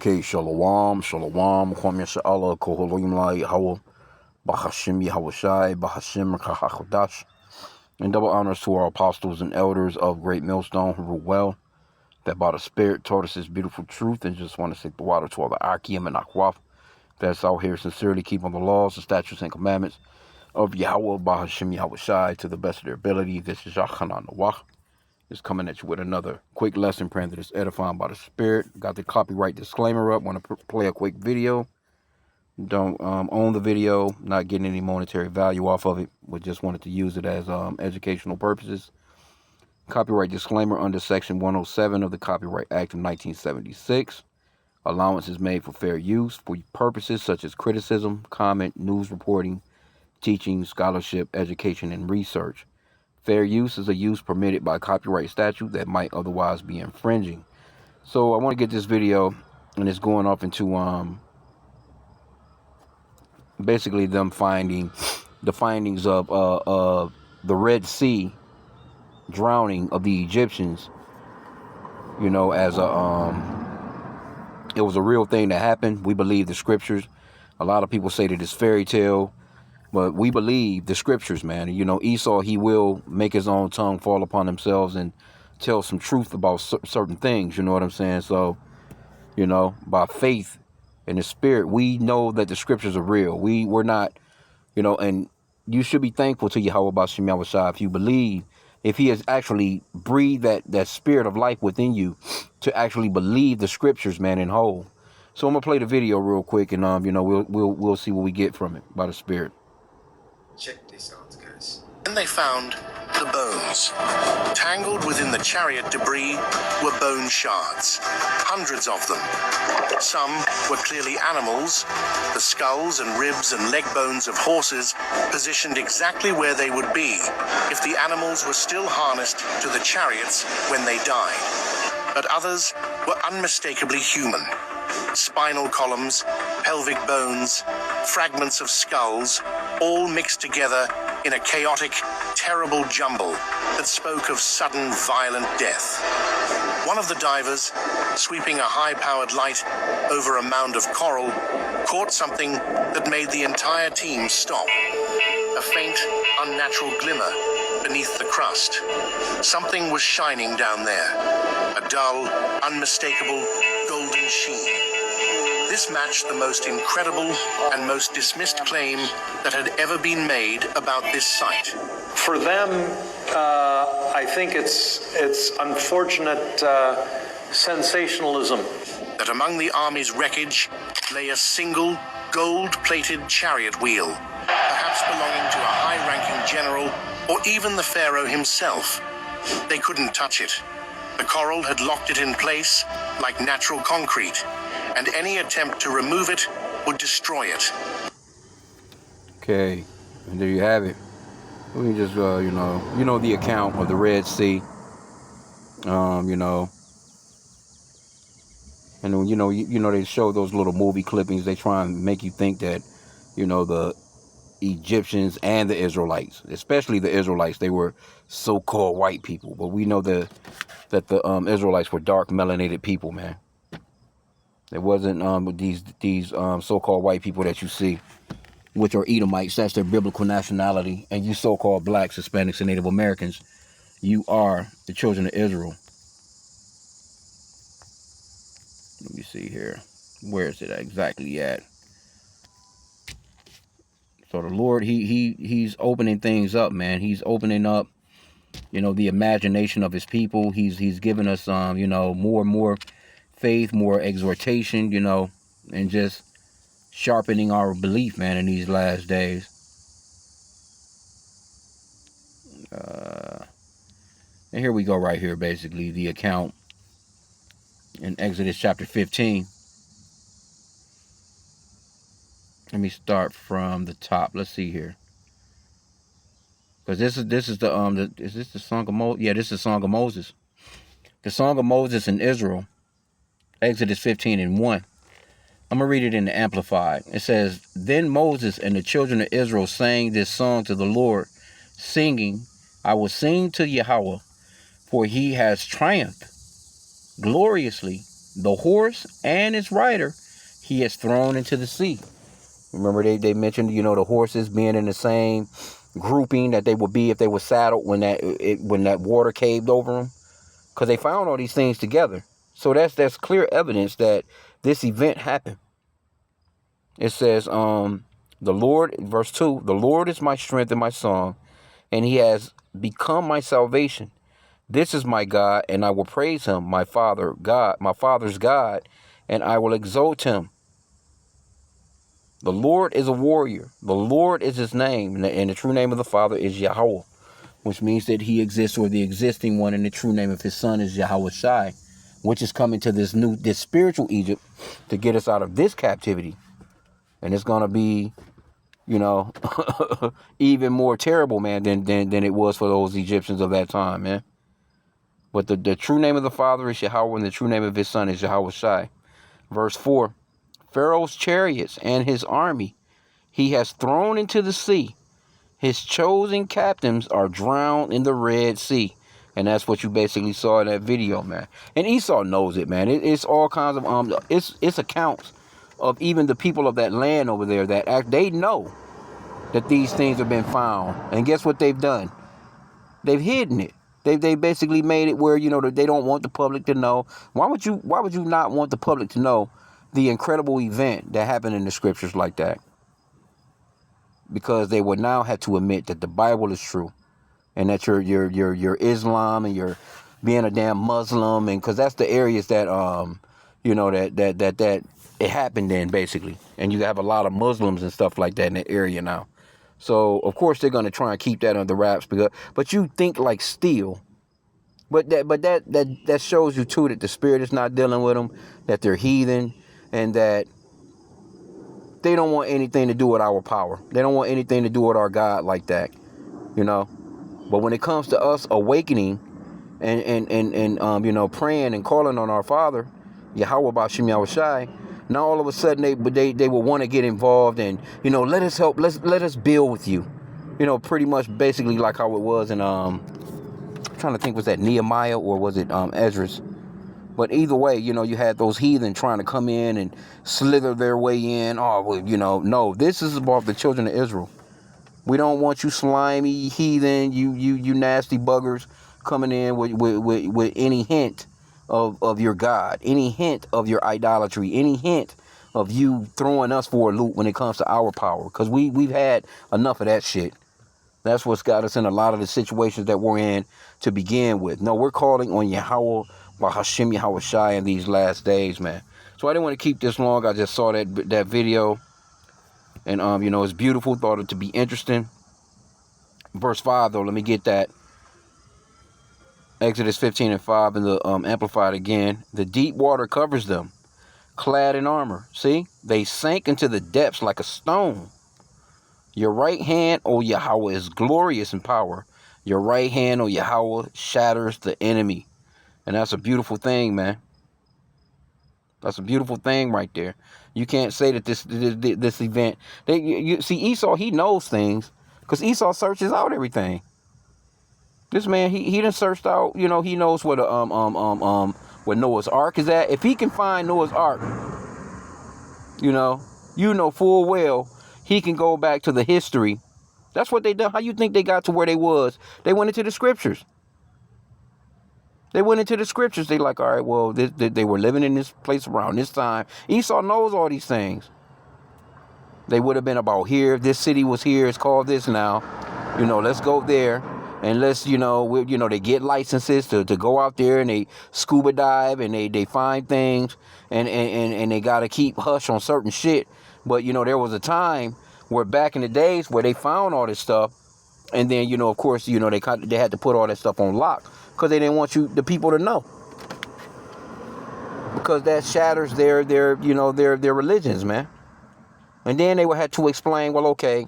Okay, Shalom, Shalom, Kwam Yasha'Allah, Koholim La Yahweh, Bahashim Yahweh Shai, Bahashim Kahachodash, and double honors to our apostles and elders of Great Millstone who rule well, that by the Spirit taught us this beautiful truth, and just want to say the water to all the H.I.M and Akwaf that's out here sincerely keeping the laws, the statutes, and commandments of Yahweh, Bahashim Yahweh Shai, to the best of their ability. This is Yachanan Nawach. Is coming at you with another quick lesson, praying that it's edifying by the Spirit. Got the copyright disclaimer up. Want to play a quick video. Don't own the video. Not getting any monetary value off of it. We just wanted to use it as educational purposes. Copyright disclaimer under Section 107 of the Copyright Act of 1976. Allowance is made for fair use for purposes such as criticism, comment, news reporting, teaching, scholarship, education, and research. Fair use is a use permitted by copyright statute that might otherwise be infringing. So I want to get this video, and it's going off into basically them finding the findings of the Red Sea drowning of the Egyptians. You know, as it was a real thing that happened. We believe the scriptures. A lot of people say that it's fairy tale. But we believe the scriptures, man. You know, Esau, he will make his own tongue fall upon themselves and tell some truth about certain things. You know what I'm saying? So, you know, by faith in the Spirit, we know that the scriptures are real. We're not, you know, and you should be thankful to Yahweh B'Shem Yahweh Shai if you believe, if he has actually breathed that spirit of life within you to actually believe the scriptures, man, in whole. So I'm gonna play the video real quick, and you know, we'll see what we get from it by the Spirit. Check this out, guys. Then they found the bones. Tangled within the chariot debris were bone shards, hundreds of them. Some were clearly animals, the skulls and ribs and leg bones of horses positioned exactly where they would be if the animals were still harnessed to the chariots when they died. But others were unmistakably human. Spinal columns, pelvic bones, fragments of skulls, all mixed together in a chaotic, terrible jumble that spoke of sudden, violent death. One of the divers, sweeping a high-powered light over a mound of coral, caught something that made the entire team stop. A faint, unnatural glimmer beneath the crust. Something was shining down there. A dull, unmistakable, golden sheen. This matched the most incredible and most dismissed claim that had ever been made about this site. For them, I think it's unfortunate sensationalism. That among the army's wreckage lay a single gold-plated chariot wheel, perhaps belonging to a high-ranking general or even the pharaoh himself. They couldn't touch it. The coral had locked it in place like natural concrete, and any attempt to remove it would destroy it. Okay, and there you have it. We can just, you know the account of the Red Sea. You know, and then, you know they show those little movie clippings. They try and make you think that, you know, the Egyptians and the Israelites, especially the Israelites, they were so-called white people. But we know that the Israelites were dark melanated people, man. It wasn't these so-called white people that you see, which are Edomites. That's their biblical nationality. And you so-called blacks, Hispanics, and Native Americans, you are the children of Israel. Let me see here. Where is it exactly at? So the Lord, he's opening things up, man. He's opening up, you know, the imagination of his people. He's giving us you know, more and more faith, more exhortation, you know, and just sharpening our belief, man, in these last days. And here we go right here, basically, the account in Exodus chapter 15. Let me start from the top. Let's see here. Because this is the is this the Song of Moses? Yeah, this is the Song of Moses. The Song of Moses in Israel, Exodus 15:1. I'm going to read it in the Amplified. It says, Then Moses and the children of Israel sang this song to the Lord, singing, I will sing to Yahweh, for he has triumphed gloriously. the horse and its rider he has thrown into the sea. Remember they mentioned, the horses being in the same grouping that they would be if they were saddled when that water caved over them, because they found all these things together. So that's clear evidence that this event happened. It says, the Lord, verse 2, the Lord is my strength and my song, and he has become my salvation. This is my God, and I will praise him, my father's God, and I will exalt him. The Lord is a warrior. The Lord is his name, and the true name of the Father is Yahweh, which means that he exists, or the existing one, and the true name of his son is Yahweh Shai, which is coming to this spiritual Egypt to get us out of this captivity. And it's going to be, even more terrible, man, than it was for those Egyptians of that time, man. But the true name of the Father is Yahweh, and the true name of his son is Yahweh Shai. Verse 4, Pharaoh's chariots and his army he has thrown into the sea. His chosen captains are drowned in the Red Sea. And that's what you basically saw in that video, man. And Esau knows it, man. It's all kinds of it's accounts of even the people of that land over there that they know that these things have been found. And guess what they've done? They've hidden it. They basically made it where, they don't want the public to know. Why would you not want the public to know the incredible event that happened in the scriptures like that? Because they would now have to admit that the Bible is true, and that your Islam and you're being a damn Muslim, and because that's the areas that that it happened in, basically. And you have a lot of Muslims and stuff like that in that area now. So of course they're gonna try and keep that under wraps, but you think like steel. But that shows you too that the spirit is not dealing with them, that they're heathen, and that they don't want anything to do with our power. They don't want anything to do with our God like that, But when it comes to us awakening and praying and calling on our Father, Yahweh Bashim Yahweh Shai, now all of a sudden they will want to get involved and let us help, let us build with you, pretty much basically like how it was in I'm trying to think, was that Nehemiah or was it Ezra's? But either way, you had those heathen trying to come in and slither their way in. Oh, well, no, this is about the children of Israel. We don't want you slimy heathen, you nasty buggers coming in with any hint of your God, any hint of your idolatry, any hint of you throwing us for a loop when it comes to our power. Because we've had enough of that shit. That's what's got us in a lot of the situations that we're in to begin with. No, we're calling on Yahweh, Bahashim Yahweh Shai in these last days, man. So I didn't want to keep this long. I just saw that video. And, it's beautiful. Thought it to be interesting. Verse 5, though, let me get that. Exodus 15:5 in the Amplified again. The deep water covers them, clad in armor. See? They sank into the depths like a stone. Your right hand, O Yahweh, is glorious in power. Your right hand, O Yahweh, shatters the enemy. And that's a beautiful thing, man. That's a beautiful thing right there. You can't say that this event. You see, Esau, he knows things because Esau searches out everything. This man, he done searched out. He knows where the where Noah's Ark is at. If he can find Noah's Ark, you know full well he can go back to the history. That's what they done. How you think they got to where they was? They went into the scriptures. They went into the scriptures. They like, all right, well, they were living in this place around this time. Esau knows all these things. They would have been about here. This city was here. It's called this now. Let's go there. And let's, they get licenses to go out there and they scuba dive and they find things and they got to keep hush on certain shit. But, there was a time where back in the days where they found all this stuff. And then, of course, they had to put all that stuff on lock because they didn't want the people to know. Because that shatters their religions, man. And then they would have to explain, well, okay,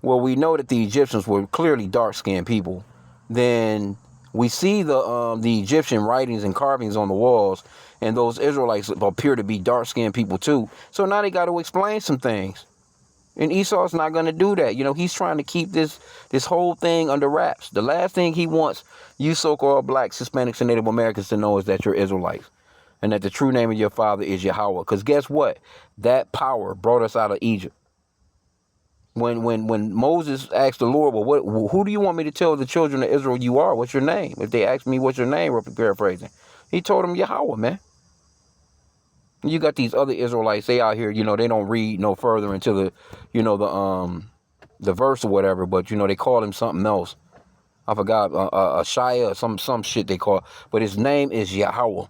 well, we know that the Egyptians were clearly dark-skinned people. Then we see the Egyptian writings and carvings on the walls, and those Israelites appear to be dark-skinned people too. So now they got to explain some things. And Esau's not going to do that. He's trying to keep this whole thing under wraps. The last thing he wants you so-called blacks, Hispanics, and Native Americans to know is that you're Israelites. and that the true name of your father is Yahweh. Because guess what? That power brought us out of Egypt. When Moses asked the Lord, well, who do you want me to tell the children of Israel you are? What's your name? If they ask me what's your name, paraphrasing, he told them Yahweh, man. You got these other Israelites, they out here, they don't read no further into the verse or whatever, but they call him something else. I forgot, Shia or some shit they call, but his name is Yahweh.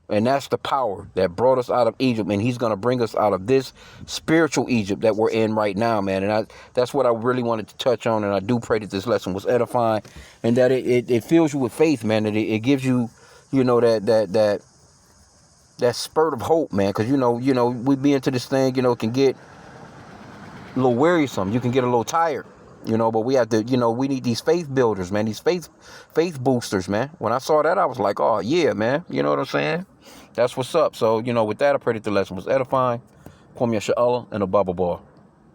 And that's the power that brought us out of Egypt, and he's going to bring us out of this spiritual Egypt that we're in right now, man. And that's what I really wanted to touch on, and I do pray that this lesson was edifying, and that it fills you with faith, man, that it gives you, that spurt of hope, man, because, we be into this thing, it can get a little wearisome. You can get a little tired, but we have to, we need these faith builders, man, these faith boosters, man. When I saw that, I was like, oh, yeah, man, you know what I'm saying? That's what's up. So, with that, I pray that the lesson was edifying. Kwame Yasha Allah and a Baba Bar.